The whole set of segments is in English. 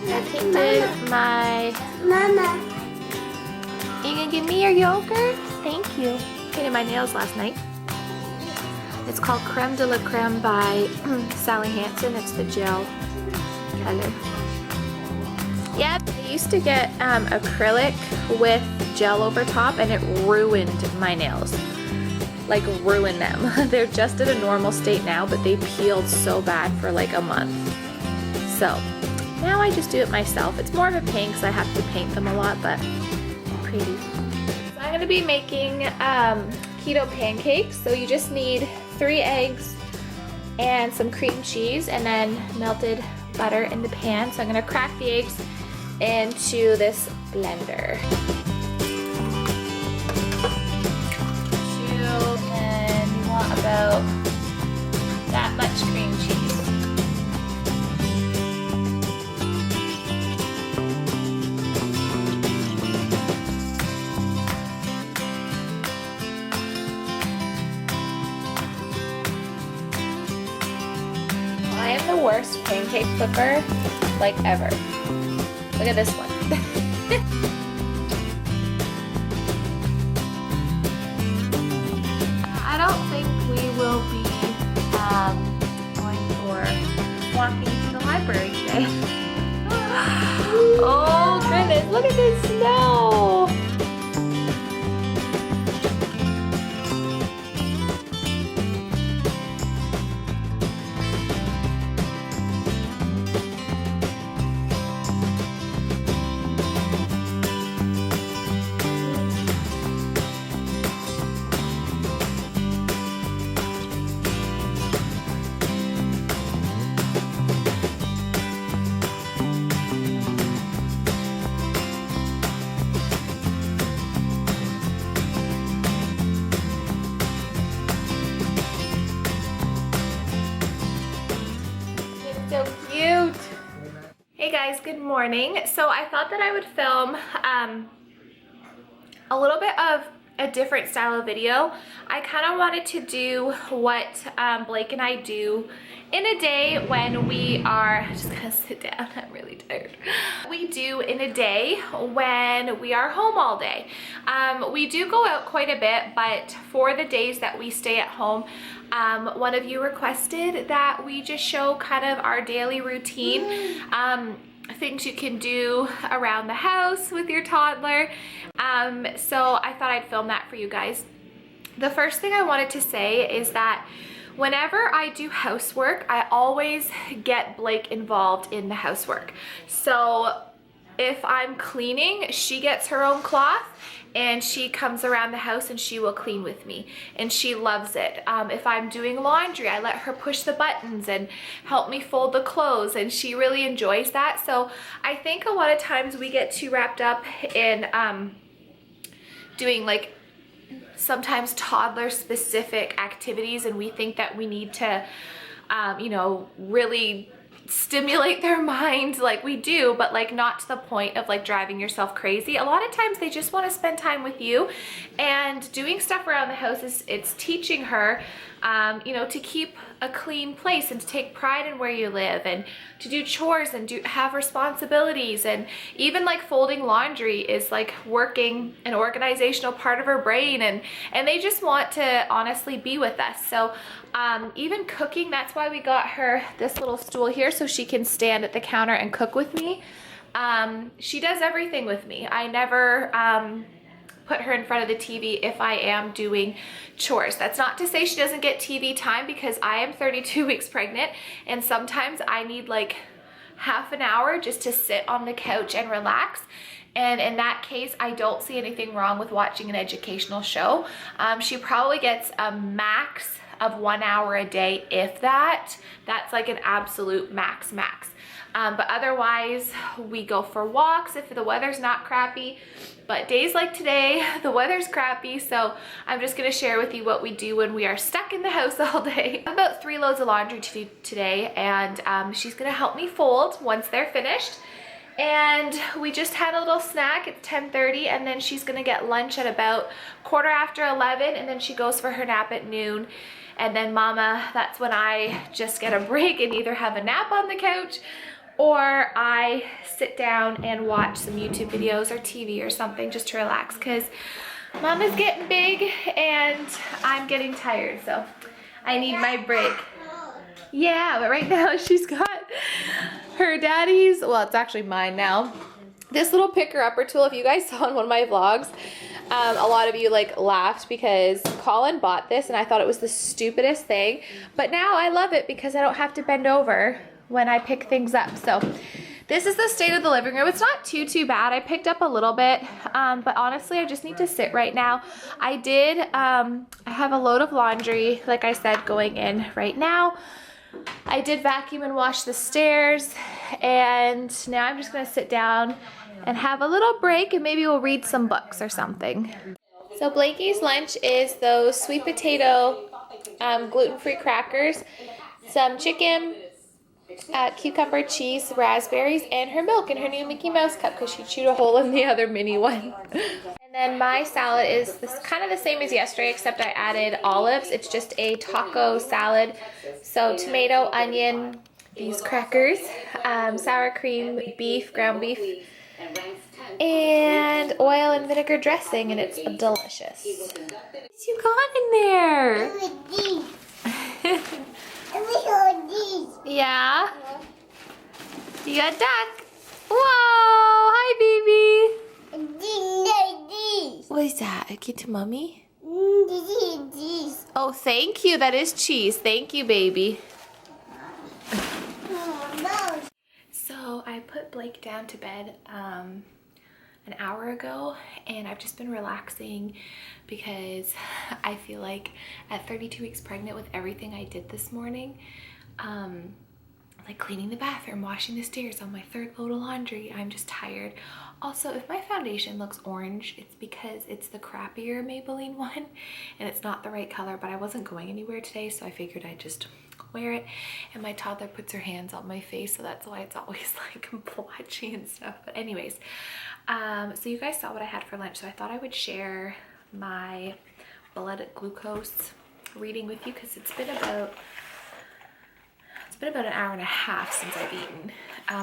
I painted my... Mama. You gonna give me your yogurt? Thank you. Painted my nails last night. It's called Creme de la Creme by Sally Hansen. It's the gel color. Yep, I used to get acrylic with gel over top and it ruined my nails. Like ruined them. They're just at a normal state now, but they peeled so bad for like a month. So now I just do it myself. It's more of a pain because I have to paint them a lot, but pretty. So I'm gonna be making keto pancakes. So you just need 3 eggs and some cream cheese and then melted butter in the pan. So I'm gonna crack the eggs into this blender. And you want about that much cream cheese. I am the worst pancake flipper like ever. Look at this one. I don't think we will be going for walking to the library today. Oh goodness, look at this snow! So cute. Hey guys, good morning. So I thought that I would film a little bit of a different style of video. I kind of wanted to do what Blake and I do in a day when we are, just gonna sit down, I'm really tired. We do in a day when we are home all day. We do go out quite a bit, but for the days that we stay at home, one of you requested that we just show kind of our daily routine, things you can do around the house with your toddler. So I thought I'd film that for you guys. The first thing I wanted to say is that whenever I do housework, I always get Blake involved in the housework. So if I'm cleaning, she gets her own cloth and she comes around the house and she will clean with me, and she loves it. If I'm doing laundry, I let her push the buttons and help me fold the clothes, and she really enjoys that. So I think a lot of times we get too wrapped up in doing like sometimes toddler specific activities, and we think that we need to you know, really stimulate their minds like we do, but like not to the point of like driving yourself crazy. A lot of times they just want to spend time with you, and doing stuff around the house is, it's teaching her you know, to keep a clean place and to take pride in where you live and to do chores and have responsibilities, and even like folding laundry is like working an organizational part of her brain, and they just want to honestly be with us. So even cooking, that's why we got her this little stool here so she can stand at the counter and cook with me. She does everything with me. I never put her in front of the TV if I am doing chores. That's not to say she doesn't get TV time, because I am 32 weeks pregnant and sometimes I need like half an hour just to sit on the couch and relax. And in that case, I don't see anything wrong with watching an educational show. She probably gets a max of 1 hour a day, if that. That's like an absolute max. But otherwise, we go for walks if the weather's not crappy. But days like today, the weather's crappy, so I'm just gonna share with you what we do when we are stuck in the house all day. I have about 3 loads of laundry to do today, and she's gonna help me fold once they're finished. And we just had a little snack. It's 10:30, and then she's gonna get lunch at about 11:15, and then she goes for her nap at noon. And then Mama, that's when I just get a break and either have a nap on the couch or I sit down and watch some YouTube videos or TV or something just to relax, because Mama's getting big and I'm getting tired, so I need my break. Yeah, but right now she's got her daddy's, well, it's actually mine now, this little picker-upper tool. If you guys saw in one of my vlogs, a lot of you like laughed because Colin bought this and I thought it was the stupidest thing, but now I love it because I don't have to bend over when I pick things up. So this is the state of the living room. It's not too bad. I picked up a little bit, but honestly I just need to sit right now. I have a load of laundry, like I said, going in right now. I did vacuum and wash the stairs, and now I'm just gonna sit down and have a little break, and maybe we'll read some books or something. So Blakey's lunch is those sweet potato gluten-free crackers, some chicken, cucumber, cheese, raspberries, and her milk in her new Mickey Mouse cup because she chewed a hole in the other mini one. And then my salad is kind of the same as yesterday, except I added olives. It's just a taco salad. So tomato, onion, these crackers, sour cream, beef, ground beef, and oil and vinegar dressing, and it's delicious. What you got in there? Yeah? You got duck. Whoa! Hi, baby. What is that? A kid to mommy? Oh, thank you. That is cheese. Thank you, baby. So I put Blake down to bed an hour ago, and I've just been relaxing because I feel like at 32 weeks pregnant, with everything I did this morning, like cleaning the bathroom, washing the stairs, on my third load of laundry, I'm just tired. Also, if my foundation looks orange, it's because it's the crappier Maybelline one and it's not the right color, but I wasn't going anywhere today, so I figured I'd just wear it. And my toddler puts her hands on my face, so that's why it's always like blotchy and stuff. But anyways, so you guys saw what I had for lunch, so I thought I would share my blood glucose reading with you, because it's been about an hour and a half since I've eaten,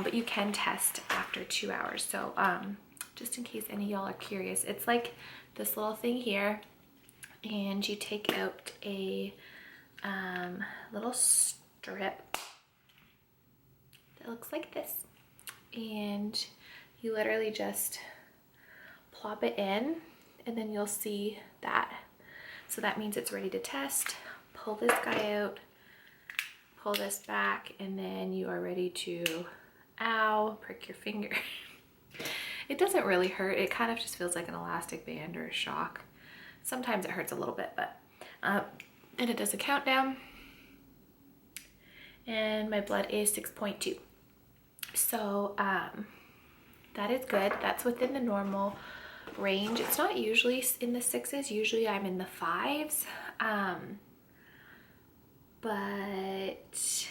but you can test after 2 hours. So just in case any of y'all are curious, it's like this little thing here, and you take out a little strip that looks like this, and you literally just plop it in, and then you'll see that. So that means it's ready to test. Pull this guy out, pull this back, and then you are ready to, ow, prick your finger. It doesn't really hurt. It kind of just feels like an elastic band or a shock. Sometimes it hurts a little bit, but, and it does a countdown. And my blood is 6.2. So, that is good. That's within the normal range. It's not usually in the 6s. Usually I'm in the 5s. But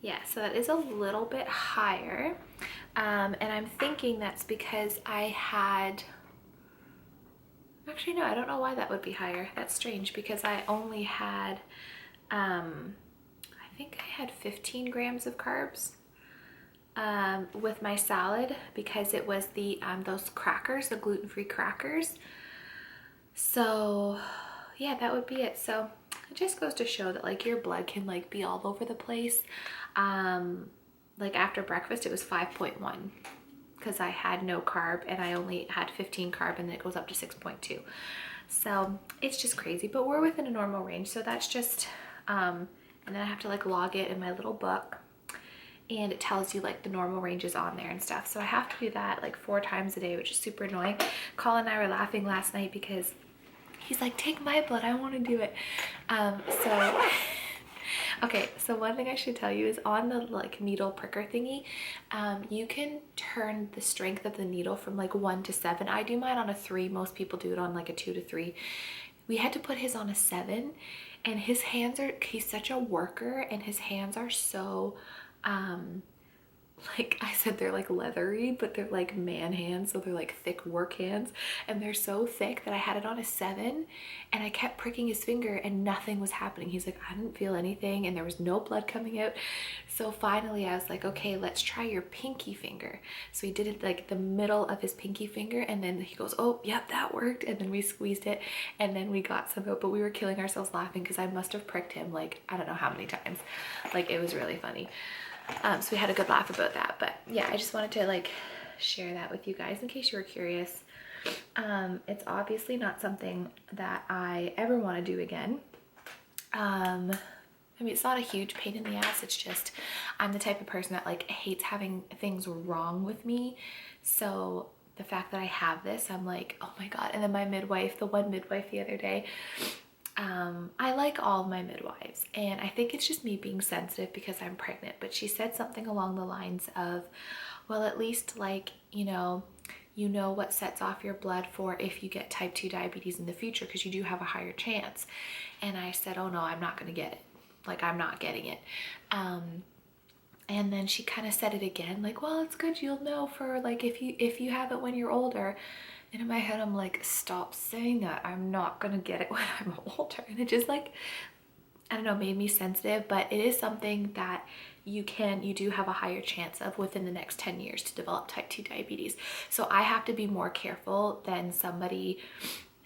yeah, so that is a little bit higher, and I'm thinking that's because I had, actually no, I don't know why that would be higher. That's strange, because I only had I think I had 15 grams of carbs with my salad, because it was the those crackers, the gluten-free crackers. So yeah, that would be it. So it just goes to show that like your blood can like be all over the place. Like after breakfast, it was 5.1 because I had no carb, and I only had 15 carb, and then it goes up to 6.2. So it's just crazy, but we're within a normal range. So that's just, and then I have to like log it in my little book, and it tells you like the normal ranges on there and stuff. So I have to do that like 4 times a day, which is super annoying. Colin and I were laughing last night because he's like, take my blood, I want to do it. Okay, so one thing I should tell you is on the like needle pricker thingy, you can turn the strength of the needle from like 1 to 7. I do mine on a 3. Most people do it on like a 2 to 3. We had to put his on a 7, and his hands are, he's such a worker, and his hands are so like I said, they're like leathery, but they're like man hands, so they're like thick work hands, and they're so thick that I had it on a 7 and I kept pricking his finger and nothing was happening. He's like, I didn't feel anything, and there was no blood coming out. So finally I was like, okay, let's try your pinky finger. So he did it like the middle of his pinky finger, and then he goes, oh yep, that worked. And then we squeezed it and then we got some out, but we were killing ourselves laughing because I must have pricked him like I don't know how many times. Like it was really funny. So we had a good laugh about that. But yeah, I just wanted to like share that with you guys in case you were curious. It's obviously not something that I ever want to do again. I mean, it's not a huge pain in the ass. It's just I'm the type of person that like hates having things wrong with me. So the fact that I have this, I'm like, oh my God. And then my midwife, the one midwife the other day, I like all my midwives, and I think it's just me being sensitive because I'm pregnant, but she said something along the lines of, well, at least like, you know what sets off your blood for if you get type 2 diabetes in the future, because you do have a higher chance. And I said, oh no, I'm not going to get it. Like, I'm not getting it. And then she kind of said it again, like, well, it's good you'll know for like if you have it when you're older. And in my head, I'm like, stop saying that. I'm not gonna get it when I'm older. And it just like, I don't know, made me sensitive, but it is something that you do have a higher chance of within the next 10 years to develop type 2 diabetes. So I have to be more careful than somebody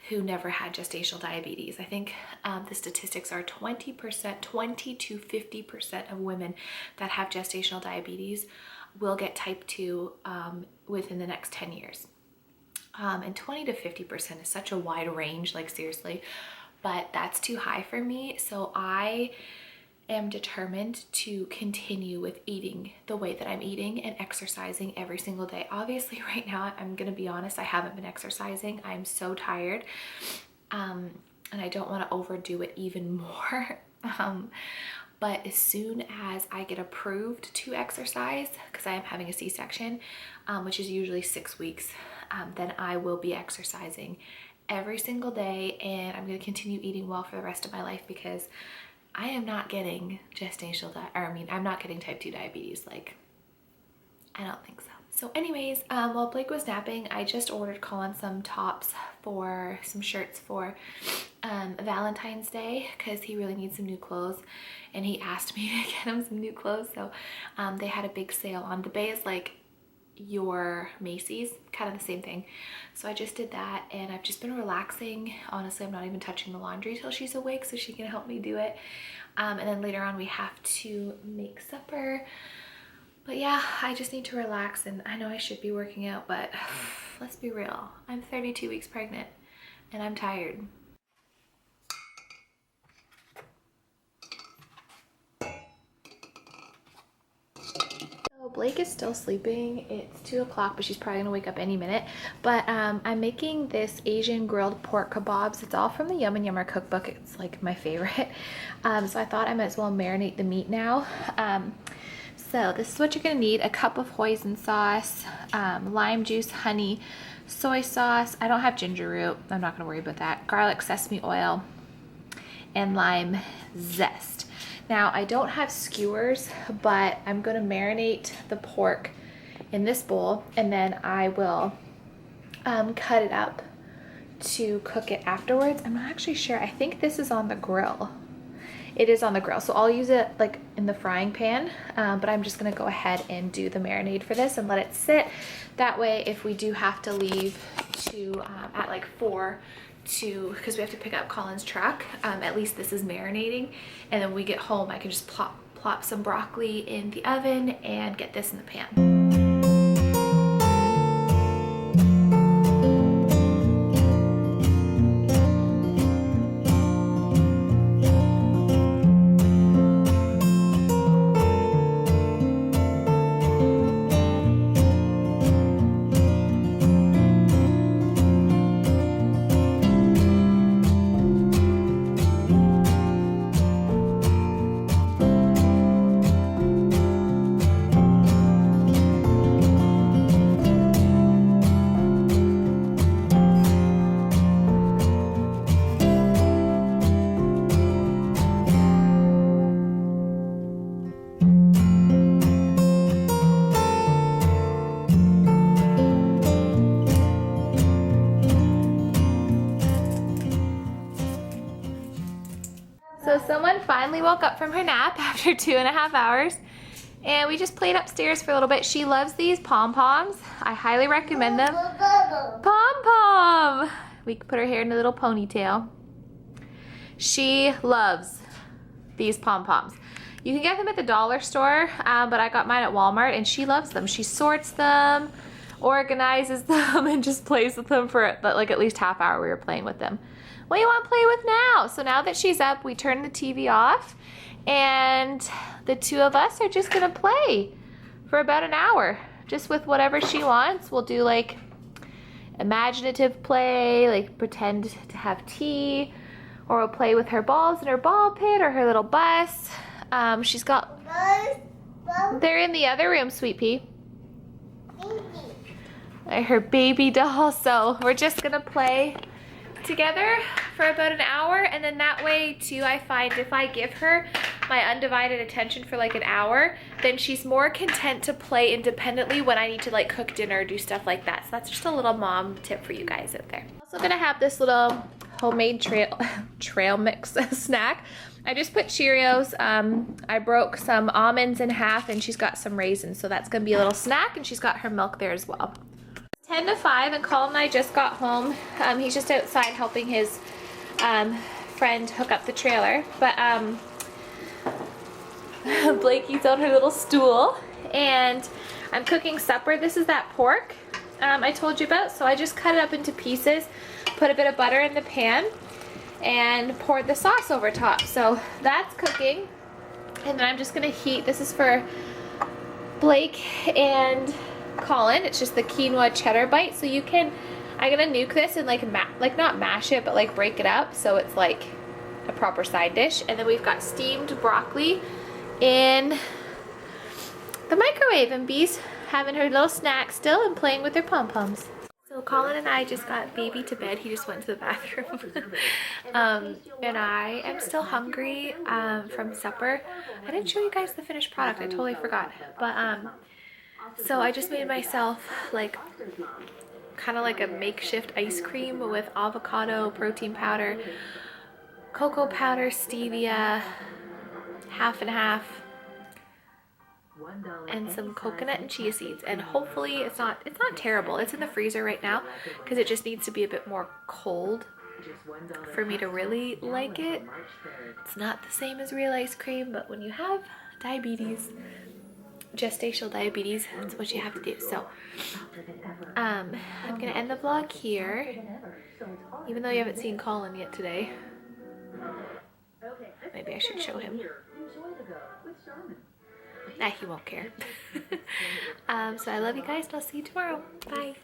who never had gestational diabetes. I think the statistics are 20 to 50% of women that have gestational diabetes will get type 2 within the next 10 years. And 20 to 50% is such a wide range, like seriously, but that's too high for me. So I am determined to continue with eating the way that I'm eating and exercising every single day. Obviously right now, I'm gonna be honest, I haven't been exercising. I'm so tired, and I don't want to overdo it even more. But as soon as I get approved to exercise, because I am having a C-section, which is usually 6 weeks, then I will be exercising every single day, and I'm going to continue eating well for the rest of my life, because I am not getting I'm not getting type 2 diabetes. Like, I don't think so. So anyways, while Blake was napping, I just ordered Colin some shirts for Valentine's Day, because he really needs some new clothes, and he asked me to get him some new clothes. So they had a big sale on the Bay, is like your Macy's, kind of the same thing. So I just did that, and I've just been relaxing. Honestly, I'm not even touching the laundry till she's awake so she can help me do it. And then later on we have to make supper. But yeah, I just need to relax, and I know I should be working out, but let's be real. I'm 32 weeks pregnant and I'm tired. So Blake is still sleeping. It's 2 o'clock, but she's probably gonna wake up any minute. But I'm making this Asian grilled pork kebabs. It's all from the Yum and Yummer cookbook. It's like my favorite. So I thought I might as well marinate the meat now. So this is what you're gonna need: a cup of hoisin sauce, lime juice, honey, soy sauce. I don't have ginger root, I'm not gonna worry about that. Garlic, sesame oil, and lime zest. Now I don't have skewers, but I'm gonna marinate the pork in this bowl, and then I will cut it up to cook it afterwards. I'm not actually sure. I think this is on the grill. It is on the grill, so I'll use it like in the frying pan, but I'm just gonna go ahead and do the marinade for this and let it sit. That way, if we do have to leave to at like 4 because we have to pick up Colin's truck, at least this is marinating, and then when we get home I can just plop some broccoli in the oven and get this in the pan. one finally woke up from her nap after 2.5 hours. And we just played upstairs for a little bit. She loves these pom-poms. I highly recommend them. Pom-pom! We can put her hair in a little ponytail. She loves these pom-poms. You can get them at the dollar store, but I got mine at Walmart and she loves them. She sorts them, organizes them, and just plays with them for like at least half hour we were playing with them. What do you want to play with now? So now that she's up, we turn the TV off and the two of us are just gonna play for about an hour, just with whatever she wants. We'll do like imaginative play, like pretend to have tea, or we'll play with her balls in her ball pit or her little bus. She's got, they're in the other room, Sweet Pea. Her baby doll. So we're just gonna play together for about an hour, and then that way too, I find if I give her my undivided attention for like an hour, then she's more content to play independently when I need to like cook dinner or do stuff like that. So that's just a little mom tip for you guys out there. Also gonna have this little homemade trail mix snack. I just put Cheerios. I broke some almonds in half and she's got some raisins, so that's gonna be a little snack, and she's got her milk there as well. 10 to 5 and Colin and I just got home. He's just outside helping his friend hook up the trailer, but Blakey's on her little stool and I'm cooking supper. This is that pork I told you about, so I just cut it up into pieces, put a bit of butter in the pan, and poured the sauce over top. So that's cooking, and then I'm just gonna heat, this is for Blake and Colin, it's just the quinoa cheddar bite. So you can, I'm gonna nuke this and like not mash it, but like break it up so it's like a proper side dish. And then we've got steamed broccoli in the microwave, and Bee's having her little snack still and playing with her pom-poms. So Colin and I just got baby to bed. He just went to the bathroom. And I am still hungry from supper. I didn't show you guys the finished product. I totally forgot. But so I just made myself like kind of like a makeshift ice cream with avocado, protein powder, cocoa powder, stevia, half and half, and some coconut and chia seeds. And hopefully it's not terrible. It's in the freezer right now because it just needs to be a bit more cold for me to really like it. It's not the same as real ice cream, but when you have diabetes, gestational diabetes, that's what you have to do. So I'm gonna end the vlog here, even though you haven't seen Colin yet today. Maybe I should show him. Nah, he won't care. So I love you guys, and I'll see you tomorrow. Bye.